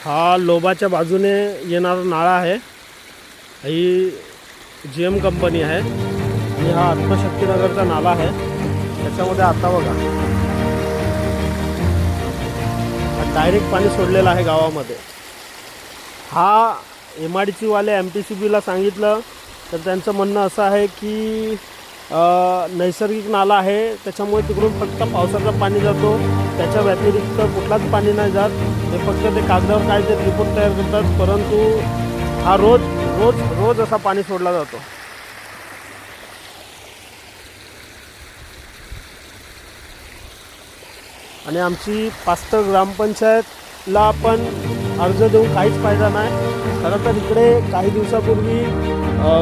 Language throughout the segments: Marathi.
हा लोबाच्या बाजूने येणारा नाळा आहे। ही GM कंपनी आहे आणि हा आत्मशक्तीनगरचा नाला आहे। त्याच्यामध्ये आता बघा डायरेक्ट पाणी सोडलेलं आहे गावामध्ये। हा MIDC वाले MPCBला सांगितलं तर त्यांचं म्हणणं असं आहे की नैसर्गिक नाला आहे, त्याच्यामुळे तिकडून फक्त पावसाचं पाणी जातो, त्याच्या व्यतिरिक्त कुठलाच पाणी नाही जात। ते फक्त ते कागदावर काय ते रिपोर्ट तयार करतात, परंतु हा रोज रोज रोज असा पाणी सोडला जातो। आणि आमची पास्तळ ग्रामपंचायतला पण अर्ज देऊन काहीच फायदा नाही। खरं तर इकडे काही दिवसापूर्वी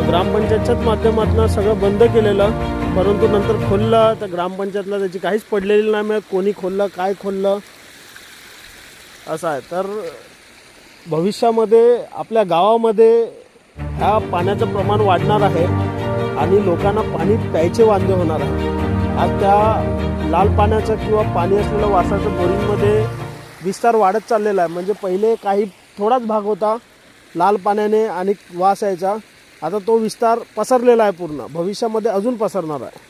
ग्रामपंचायतच्याच माध्यमातून सगळं बंद केलेलं, परंतु नंतर खोललं तर ग्रामपंचायतला त्याची काहीच पडलेली नाही। मग कोणी खोललं काय खोललं असं आहे। तर भविष्यामध्ये आपल्या गावामध्ये ह्या पाण्याचं प्रमाण वाढणार आहे आणि लोकांना पाणी प्यायचे वांदे होणार आहे। आज त्या लाल पाण्याचं किंवा पाणी असलेलं वासाचं बोरिंगमध्ये विस्तार वाढत चाललेला आहे। म्हणजे पहिले काही थोडाच भाग होता लाल पाण्याने आणि वास यायचा, आता तो विस्तार पसरलेला आहे पूर्ण, भविष्यामध्ये अजून पसरणार आहे।